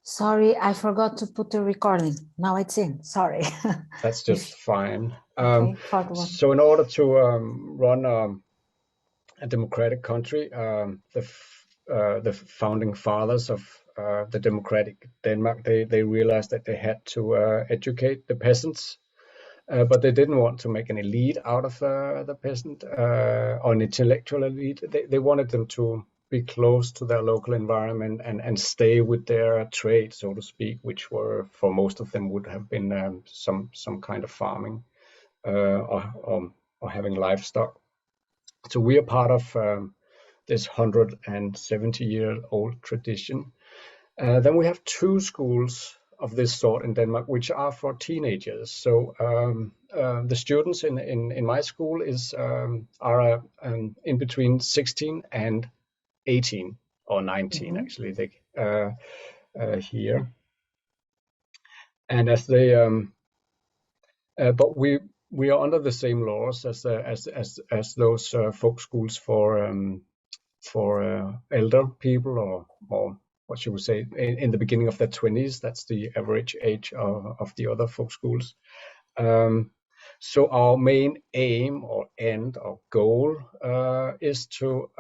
Sorry, I forgot to put the recording. Now it's in. Sorry. That's just fine. Okay, so in order to run a democratic country, the founding fathers of the democratic Denmark, they realized that they had to educate the peasants, but they didn't want to make an elite out of the peasant or an intellectual elite. They wanted them to be close to their local environment and stay with their trade, so to speak, which were, for most of them, would have been some kind of farming or having livestock. So we are part of this 170-year-old tradition. Then we have two schools of this sort in Denmark, which are for teenagers. So the students in my school are in between 16 and 18 or 19, actually, they here. And as they, but we are under the same laws as those folk schools for elder people, or what should we say, in the beginning of their 20s. That's the average age of the other folk schools. So our main aim or end or goal is to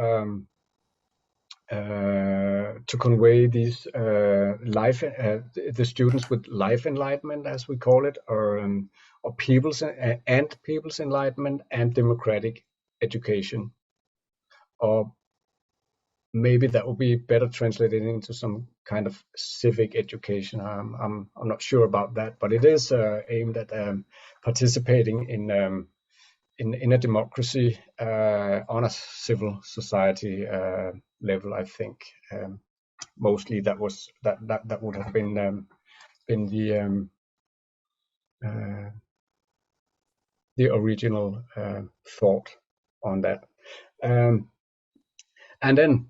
convey these the students with life enlightenment, as we call it, or people's enlightenment and democratic education. Or maybe that would be better translated into some kind of civic education. I'm not sure about that, but it is aimed at participating in a democracy on a civil society level. I think mostly that would have been the original thought on that. And then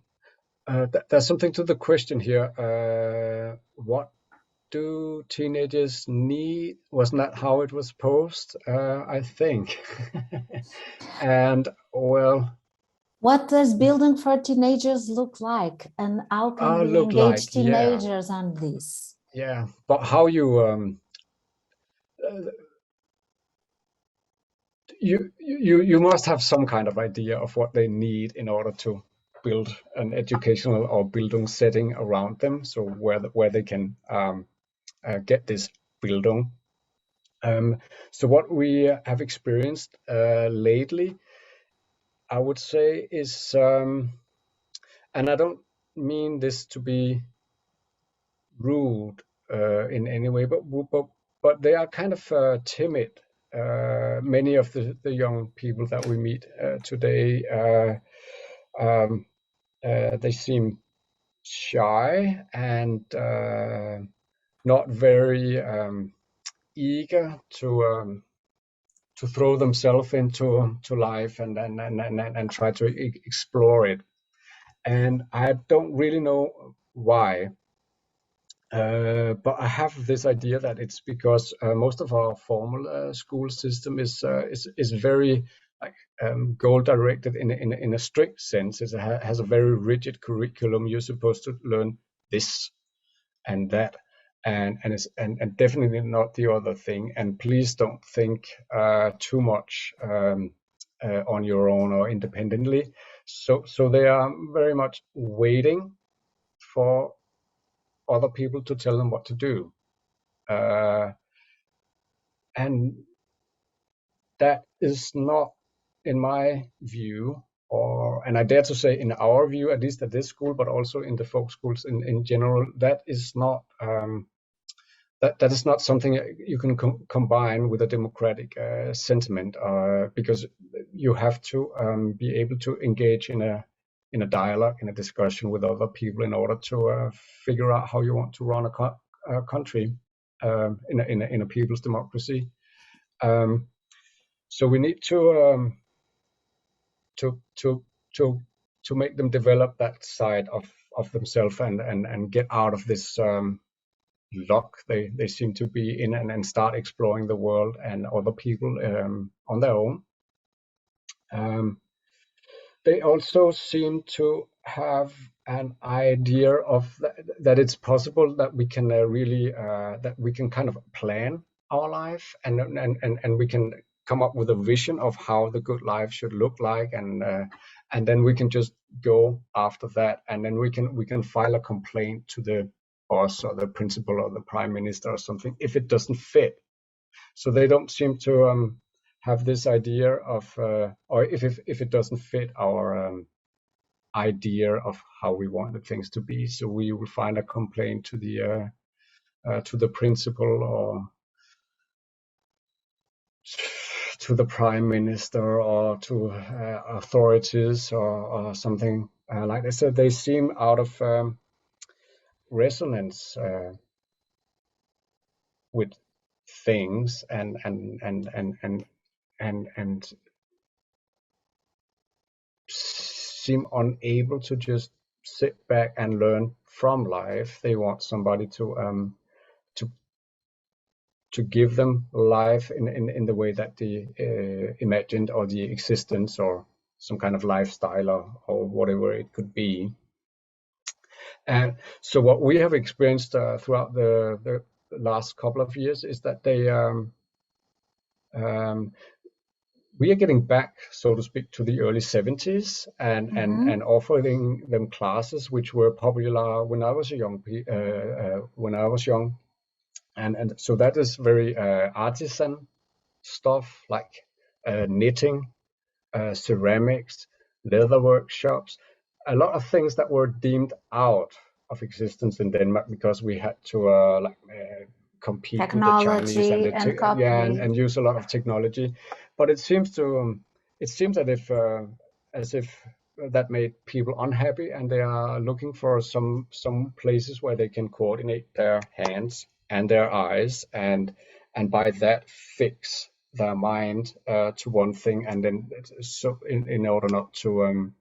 there's something to the question here. What do teenagers need? Wasn't that how it was posed? I think. And well, what does Bildung for teenagers look like, and how can we engage teenagers on this? Yeah, but how you you must have some kind of idea of what they need in order to build an educational or Bildung setting around them, so where they can get this Bildung. So what we have experienced lately, I would say, is, and I don't mean this to be rude in any way, but they are kind of timid. Many of the young people that we meet today, they seem shy and not very eager to throw themselves into life and try to explore it. And I don't really know why. But I have this idea that it's because most of our formal school system is very goal directed in a strict sense. It has a very rigid curriculum. You're supposed to learn this and that, and definitely not the other thing. And please don't think too much on your own or independently. So they are very much waiting for other people to tell them what to do, and that is not, in my view, and I dare to say in our view, at least at this school, but also in the folk schools in general, that is not that is not something you can combine with a democratic sentiment, because you have to be able to engage in a dialogue, in a discussion with other people in order to figure out how you want to run a country in a people's democracy. So we need to make them develop that side of themselves and get out of this lock they seem to be in, and start exploring the world and other people on their own. They also seem to have an idea of that it's possible that we can really that we can kind of plan our life, and we can come up with a vision of how the good life should look like, and then we can just go after that, and then we can file a complaint to the boss or the principal or the prime minister or something if it doesn't fit. So they don't seem to have this idea of or if it doesn't fit our idea of how we wanted things to be. So we will find a complaint to the principal or to the prime minister or to authorities or something like that. So they seem out of resonance with things and seem unable to just sit back and learn from life. They want somebody to give them life in the way that they imagined, or the existence, or some kind of lifestyle, or whatever it could be. And so what we have experienced throughout the last couple of years is that we are getting back, so to speak, to the early 70s and offering them classes which were popular when I was young. And so that is very artisan stuff, like knitting, ceramics, leather workshops, a lot of things that were deemed out of existence in Denmark because we had to compete with the Chinese and use a lot of technology. But it seems as if that made people unhappy, and they are looking for some places where they can coordinate their hands and their eyes, and by that fix their mind to one thing, and then so in order not to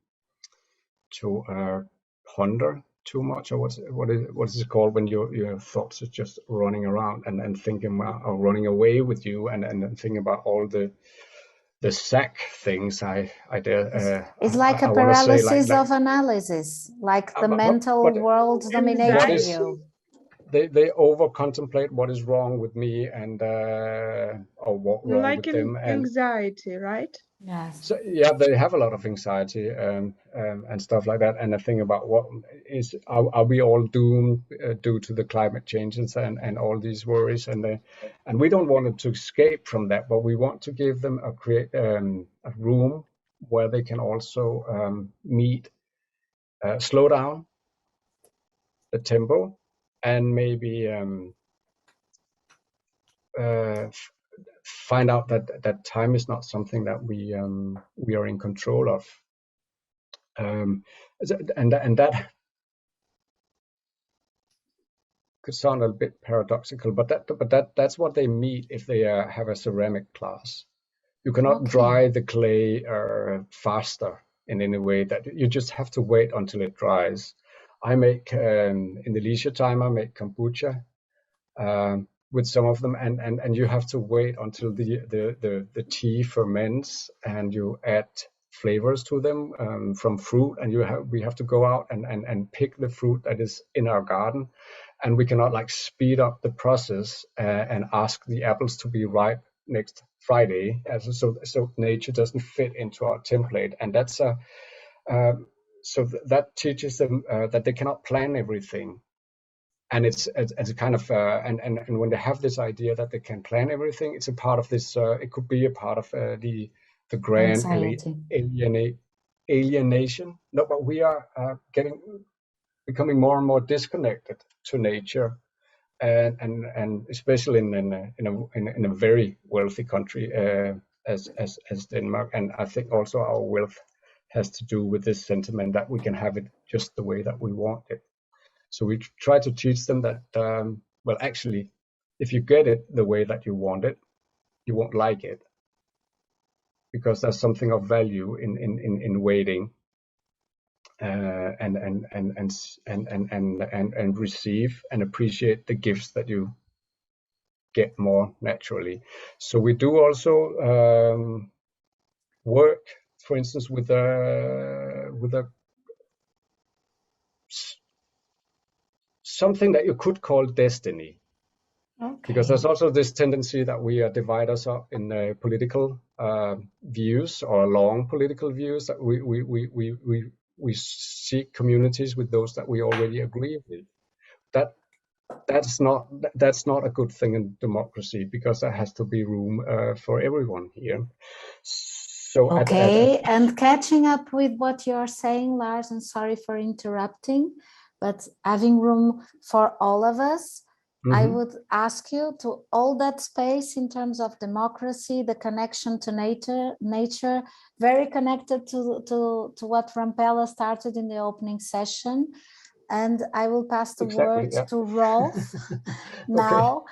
ponder too much, or what is it called when your thoughts are just running around and thinking or running away with you, and thinking about all the sack things it's like a paralysis of analysis, like the mental world dominating you. They over contemplate what is wrong with me and or what wrong like with them, and anxiety, right? Yes. So yeah, they have a lot of anxiety and stuff like that. And the thing about what is, are we all doomed due to the climate changes and all these worries, and we don't want them to escape from that, but we want to give them a room where they can also meet, slow down the tempo, and maybe find out that time is not something that we are in control of. And that could sound a bit paradoxical, but that's what they meet if they have a ceramic class. You cannot dry the clay faster in any way. That you just have to wait until it dries. I make in the leisure time, I make kombucha with some of them, and you have to wait until the tea ferments, and you add flavors to them from fruit, and we have to go out and pick the fruit that is in our garden, and we cannot like speed up the process and ask the apples to be ripe next Friday, so nature doesn't fit into our template. And that's that teaches them that they cannot plan everything. And it's a kind of and when they have this idea that they can plan everything, it's a part of this. It could be a part of the grand alienation. No, but we are becoming more and more disconnected to nature, and especially in a very wealthy country as Denmark. And I think also our wealth has to do with this sentiment that we can have it just the way that we want it. So we try to teach them that, well, actually, if you get it the way that you want it, you won't like it, because there's something of value in waiting and receive and appreciate the gifts that you get more naturally. So we do also work, for instance, with a something that you could call destiny. Okay. Because there's also this tendency that we divide us up in political views or long political views, that we seek communities with those that we already agree with. That's not a good thing in democracy, because there has to be room for everyone here. So okay, and catching up with what you're saying, Lars, and sorry for interrupting, but having room for all of us, I would ask you to hold that space in terms of democracy, the connection to nature, very connected to what Rampella started in the opening session. And I will pass the word to Rolf now,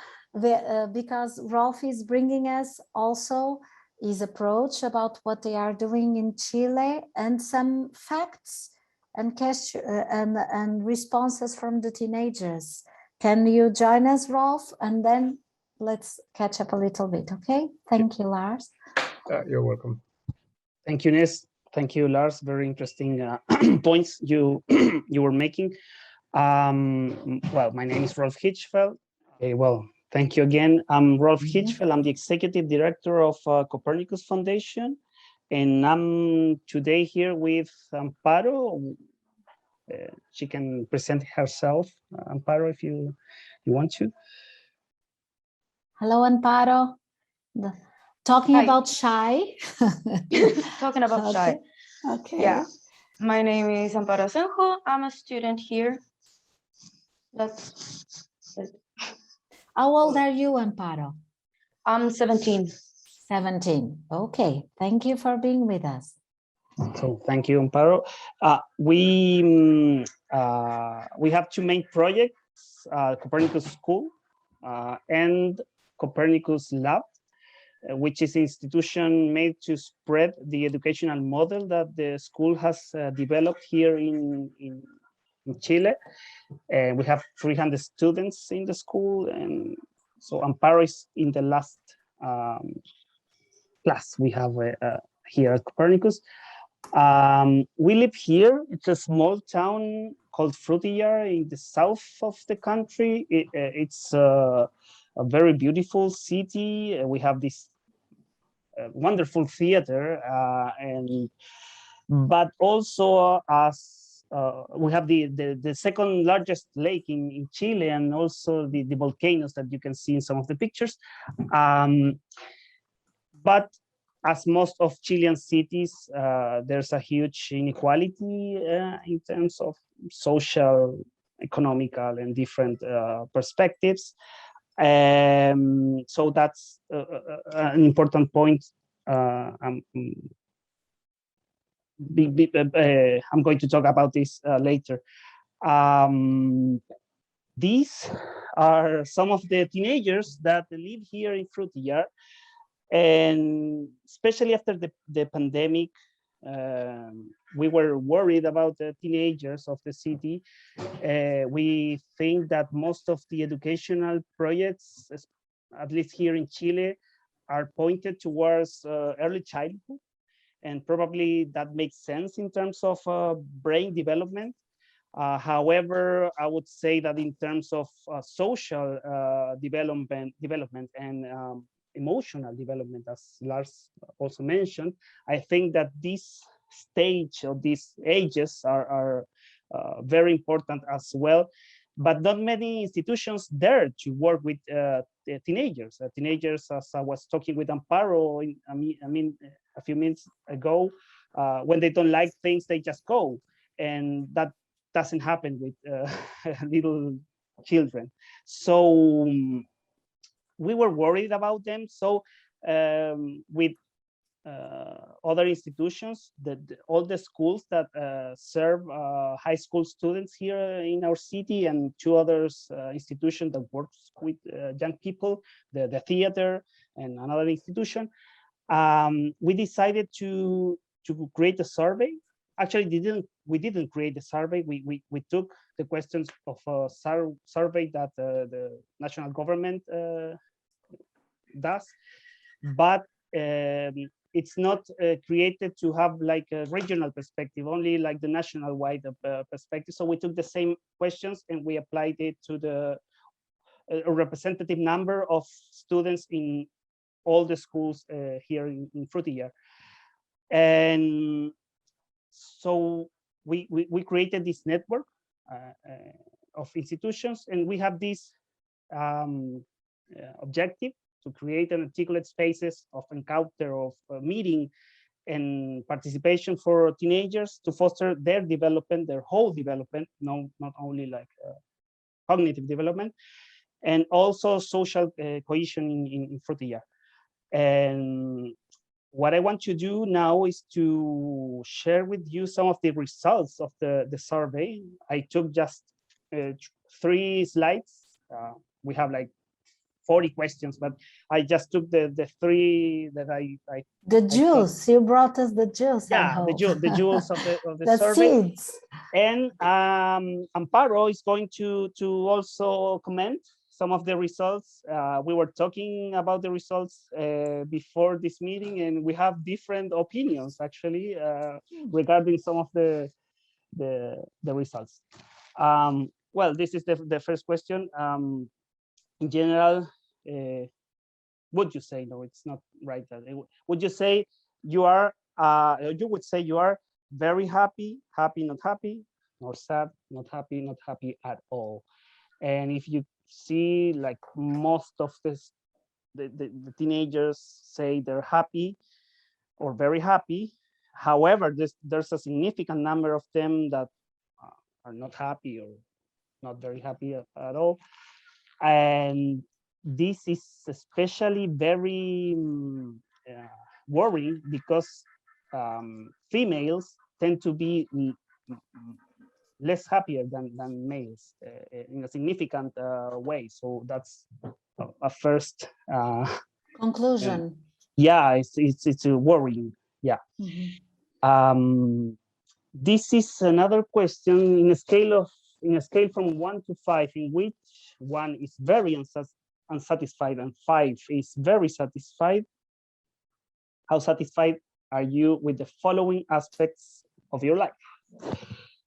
because Rolf is bringing us also his approach about what they are doing in Chile and some facts and responses from the teenagers. Can you join us, Rolf? And then let's catch up a little bit, okay? Thank you, Lars. You're welcome. Thank you, Ines. Thank you, Lars. Very interesting points you were making. Well, my name is Rolf Hitschfeld. Okay, well, thank you again. I'm Rolf Hitschfeld. I'm the executive director of Copernicus Foundation, and I'm today here with Amparo. She can present herself, Amparo, if you want to. Hello, Amparo. Talking Hi. about shy. Talking about shy. Okay. Yeah. My name is Amparo Senjo. I'm a student here. That's it. How old are you, Amparo? I'm 17. 17. Okay. Thank you for being with us. So thank you, Amparo. We have two main projects, Copernicus School and Copernicus Lab, which is an institution made to spread the educational model that the school has developed here in Chile. We have 300 students in the school, and so Amparo is in the last class we have here at Copernicus. We live here. It's a small town called Frutillar in the south of the country. It's a very beautiful city. We have this wonderful theater, but also as we have the second largest lake in Chile, and also the volcanoes that you can see in some of the pictures. But as most of Chilean cities, there's a huge inequality in terms of social, economical, and different perspectives. So that's an important point. I'm going to talk about this later. These are some of the teenagers that live here in Frutillar. And especially after the pandemic, we were worried about the teenagers of the city. We think that most of the educational projects, at least here in Chile, are pointed towards early childhood. And probably that makes sense in terms of brain development. However, I would say that in terms of social development and emotional development, as Lars also mentioned, I think that this stage or these ages are very important as well. But not many institutions dare to work with teenagers. Teenagers, as I was talking with Amparo, I mean, a few minutes ago, when they don't like things, they just go, and that doesn't happen with little children. So we were worried about them. So with other institutions, all the schools that serve high school students here in our city, and two other institutions that works with young people, the theater and another institution, we decided to create a survey. Actually, we didn't create a survey. We took the questions of a survey that the national government does, but it's not created to have like a regional perspective, only like the national wide perspective. So we took the same questions and we applied it to the a representative number of students in all the schools here in Frutillar. And so we created this network of institutions, and we have this objective to create an articulate spaces of encounter, of meeting and participation for teenagers to foster their development, their whole development, no, not only like cognitive development, and also social cohesion in Frutillar. And what I want to do now is to share with you some of the results of the survey. I took just 3 slides. We have like 40 questions, but I just took the 3 that I the juice. You brought us the juice. Yeah, the jewels of the survey. Seeds. And Amparo is going to also comment some of the results. We were talking about the results before this meeting, and we have different opinions actually regarding some of the results. Well, this is the first question. In general, would you say, no, it's not right. Would you say you are, you would say you are very happy, happy, not happy, or sad, not happy at all? And if you see, like most of this, the teenagers say they're happy or very happy. However, there's a significant number of them that are not happy or not very happy at all. And this is especially very worrying because females tend to be less happier than males in a significant way. So that's a first conclusion. Yeah, it's worrying. Yeah. Mm-hmm. This is another question in a scale from 1 to 5, in which 1 is very unsatisfied and 5 is very satisfied. How satisfied are you with the following aspects of your life?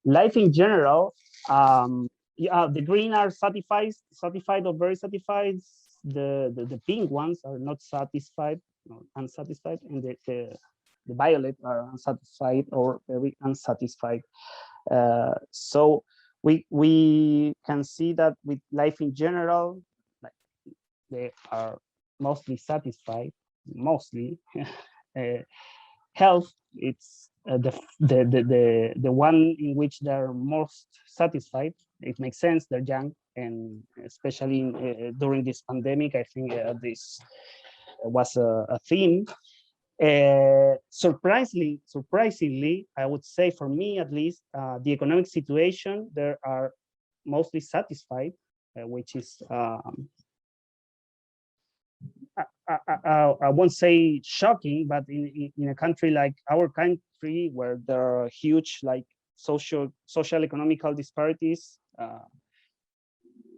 Life in general, yeah, the green are satisfied or very satisfied. The pink ones are not satisfied, or unsatisfied, and the violet are unsatisfied or very unsatisfied. So we can see that with life in general, like, they are mostly satisfied, mostly. Health, it's the one in which they're most satisfied. It makes sense, they're young, and especially during this pandemic, I think this was a theme. Surprisingly, I would say, for me at least, the economic situation, they are mostly satisfied, which is I won't say shocking, but in a country like our country, where there are huge like social economical disparities,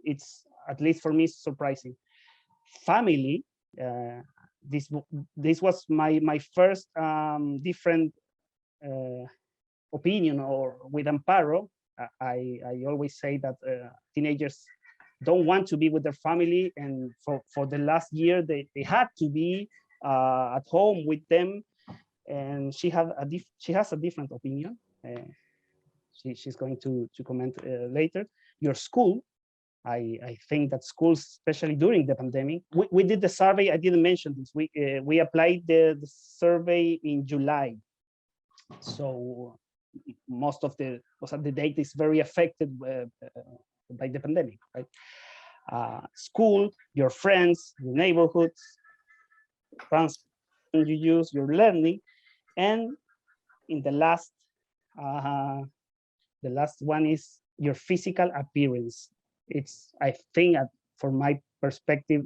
it's, at least for me, surprising. Family, this was my first different opinion, or with Amparo. I always say that teenagers don't want to be with their family, and for the last year they had to be at home with them, and she has a different opinion. She's going to comment later. Your school, I think that schools, especially during the pandemic, we did the survey. I didn't mention this. We applied the survey in July, so most of the data is very affected by the pandemic, right? School, your friends, your neighborhoods, transport you use, your learning, and in the last one is your physical appearance. It's, I think, from my perspective,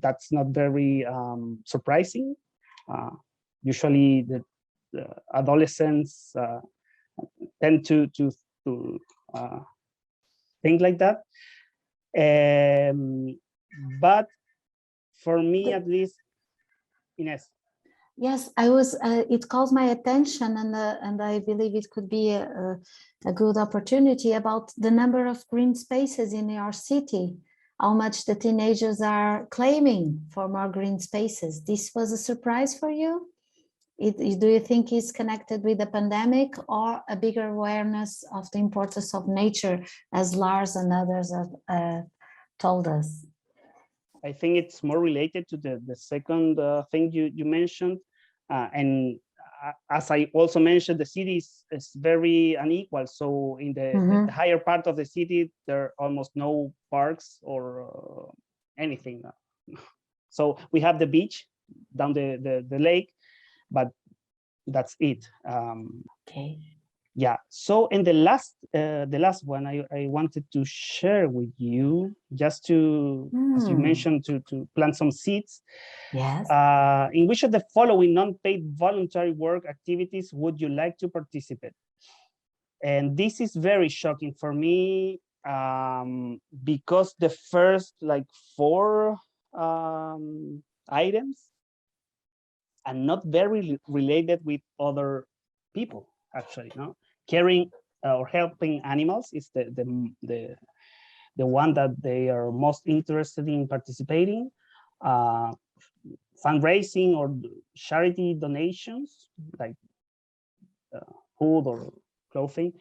that's not very surprising. Usually, the adolescents tend to think like that. But for me, at least, Ines. Yes, I was. It calls my attention, and I believe it could be a good opportunity about the number of green spaces in your city. How much the teenagers are claiming for more green spaces. This was a surprise for you? Do you think it's connected with the pandemic or a bigger awareness of the importance of nature, as Lars and others have told us? I think it's more related to the second thing you mentioned. And as I also mentioned, the city is very unequal. So in the higher part of the city, there are almost no parks or anything. So we have the beach down the lake, but that's it. Okay. Yeah. So in the last one, I wanted to share with you, just to, as you mentioned, to plant some seeds. Yes. In which of the following non-paid voluntary work activities would you like to participate? And this is very shocking for me, because the first like 4 items are not very related with other people, actually. No, caring or helping animals is the one that they are most interested in participating. Fundraising or charity donations, like food or clothing.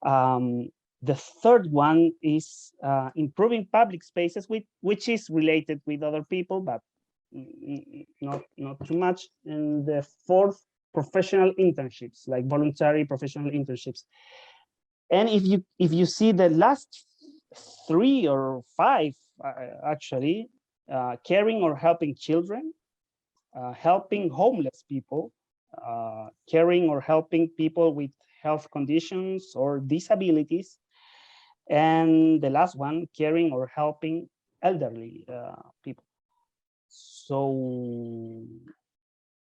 The third one is improving public spaces, which is related with other people, but not too much. And the fourth, professional internships, like voluntary professional internships. And if you see the last 3 or 5, actually, caring or helping children, helping homeless people, caring or helping people with health conditions or disabilities, and the last one, caring or helping elderly people. So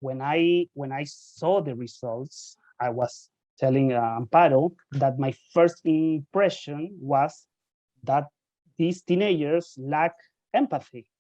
when I saw the results, I was telling Amparo that my first impression was that these teenagers lack empathy.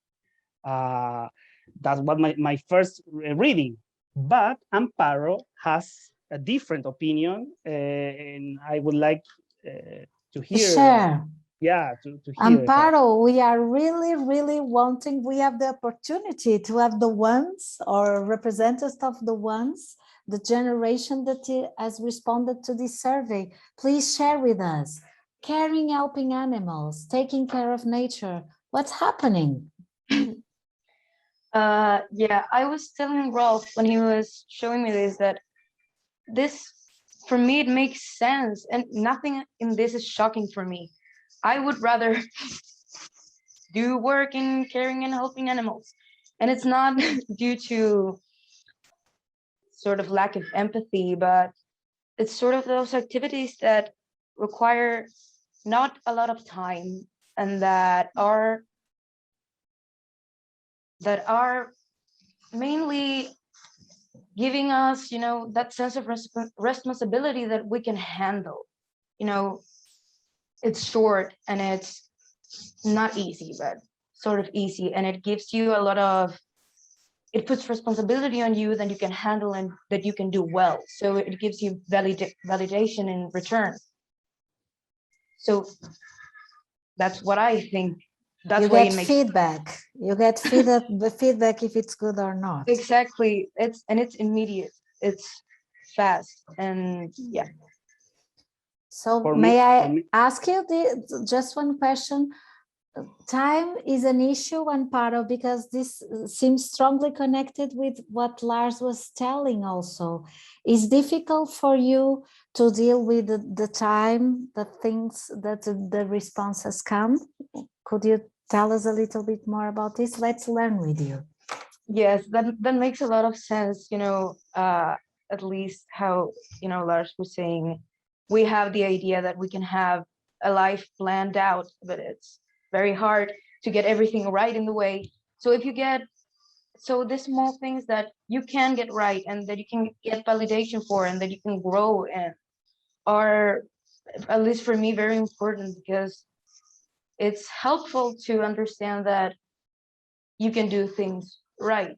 That's what my first reading. But Amparo has a different opinion, and I would like to hear. Share. Yeah, to hear. Amparo, we are really wanting, we have the opportunity to have the ones or representatives of the ones, the generation that has responded to this survey. Please share with us. Caring, helping animals, taking care of nature. What's happening? Yeah, I was telling Rolf when he was showing me this that this, for me, it makes sense, and nothing in this is shocking for me. I would rather do work in caring and helping animals, and it's not due to sort of lack of empathy, but it's sort of those activities that require not a lot of time and that are mainly giving us, you know, that sense of responsibility that we can handle. You know, it's short and it's not easy, but sort of easy, and it gives you a lot of, it puts responsibility on you that you can handle and that you can do well. So it gives you validation in return. So that's what I think. That's you why get feedback. You get the feedback if it's good or not. Exactly. It's immediate. It's fast, and yeah. So may I ask you just one question? Time is an issue, Amparo, because this seems strongly connected with what Lars was telling also. It's difficult for you to deal with the time, the things that the responses come. Could you tell us a little bit more about this? Let's learn with you. Yes, that makes a lot of sense. You know, at least how, you know, Lars was saying, we have the idea that we can have a life planned out, but it's very hard to get everything right in the way. So if you get, so the small things that you can get right and that you can get validation for and that you can grow in are, at least for me, very important, because it's helpful to understand that you can do things right.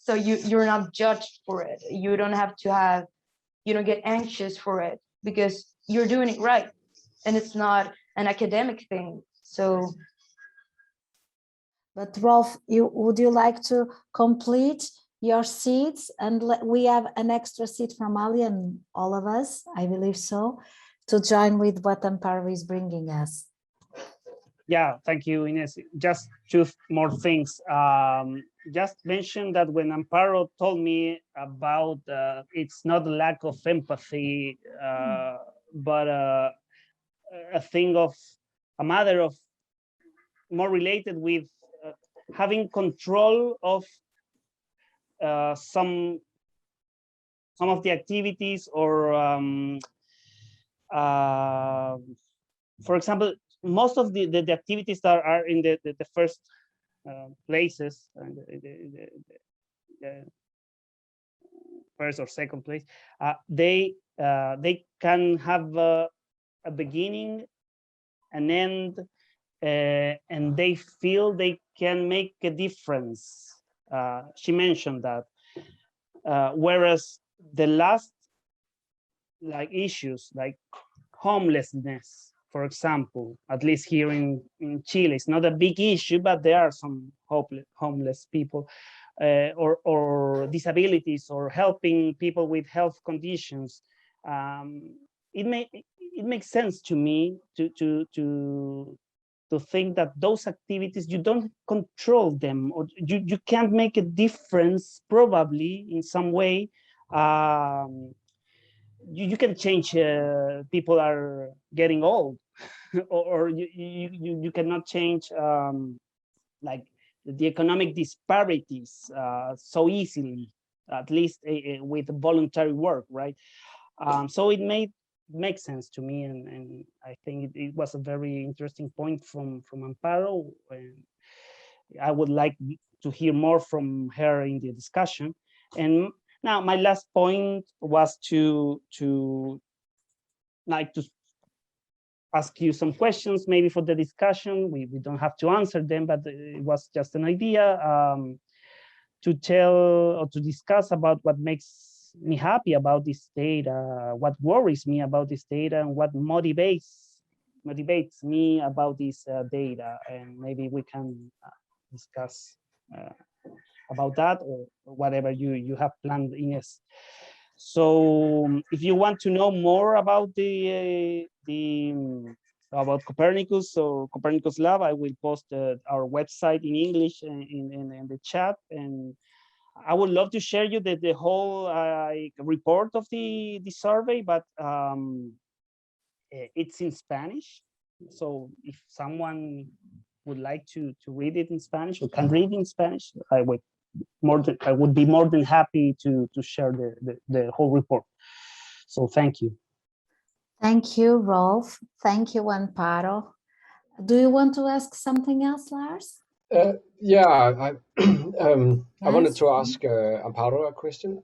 So you're not judged for it. You don't have to have, you don't get anxious for it because you're doing it right, and it's not an academic thing. So, but Rolf, would you like to complete your seats? And we have an extra seat from Ali and all of us, I believe so, to join with what Amparo is bringing us. Yeah, thank you, Ines. Just two more things. Just mention that when Amparo told me about it's not a lack of empathy, but a thing of a matter of more related with having control of some of the activities, or for example, most of the activities that are in the first places, and the first or second place, they can have a beginning, an end, and they feel they can make a difference. She mentioned that, whereas the last issues like homelessness, for example, at least here in Chile, it's not a big issue, but there are some homeless people, or disabilities, or helping people with health conditions. It makes sense to me to think that those activities, you don't control them, or you can't make a difference probably in some way. You can change, people are getting old, or you cannot change like the economic disparities so easily, at least with voluntary work, right? So it makes sense to me, and I think it was a very interesting point from Amparo, and I would like to hear more from her in the discussion. And now my last point was to ask you some questions, maybe for the discussion. We don't have to answer them, but it was just an idea to tell or to discuss about what makes me happy about this data, what worries me about this data, and what motivates me about this data. And maybe we can discuss about that, or whatever you have planned, Ines. So if you want to know more about about Copernicus or Copernicus Lab, I will post our website in English in the chat, and I would love to share you the whole report of the survey, but it's in Spanish. So if someone would like to read it in Spanish, or can read in Spanish, I would be more than happy to share the whole report. So thank you. Thank you, Rolf. Thank you, Amparo. Do you want to ask something else, Lars? Yeah, I Yes. wanted to ask Amparo a question,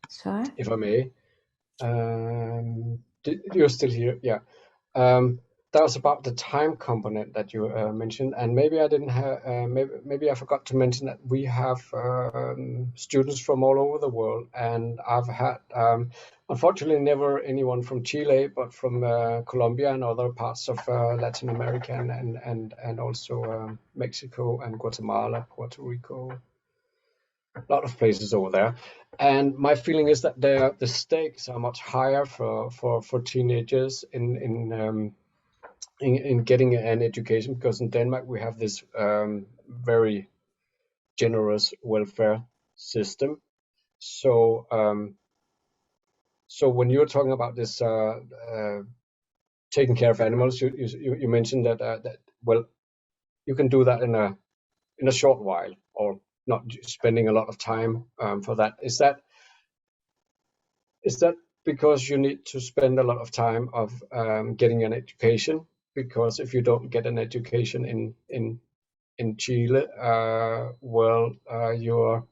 Sure. if I may. You're still here, yeah. That was about the time component that you mentioned, and maybe I didn't have, maybe I forgot to mention that we have students from all over the world, and I've had, unfortunately, never anyone from Chile, but from Colombia and other parts of Latin America, and also Mexico and Guatemala, Puerto Rico, a lot of places over there. And my feeling is that the stakes are much higher for teenagers in getting an education, because in Denmark we have this very generous welfare system. So so when you're talking about this taking care of animals, you mentioned that well, you can do that in a short while, or not spending a lot of time for that. Is that because you need to spend a lot of time of getting an education? Because if you don't get an education in Chile, your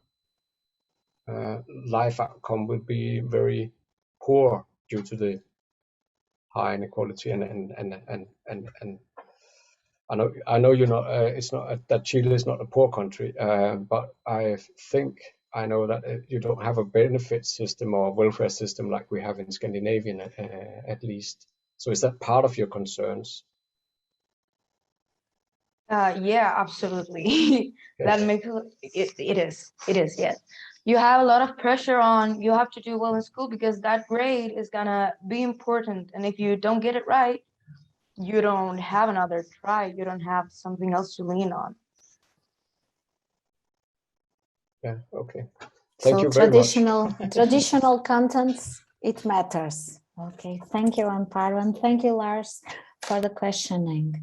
life outcome will be very poor due to the high inequality, and I know you're not. It's not that Chile is not a poor country, but I think I know that you don't have a benefit system or welfare system like we have in Scandinavia, at least. So is that part of your concerns? Yeah, absolutely. That Yes. makes it is, yes. You have a lot of pressure on, you have to do well in school because that grade is gonna be important. And if you don't get it right, you don't have another try. You don't have something else to lean on. Yeah, okay. Thank you So very much. traditional contents, it matters. Okay, thank you, Amparo, and thank you, Lars, for the questioning.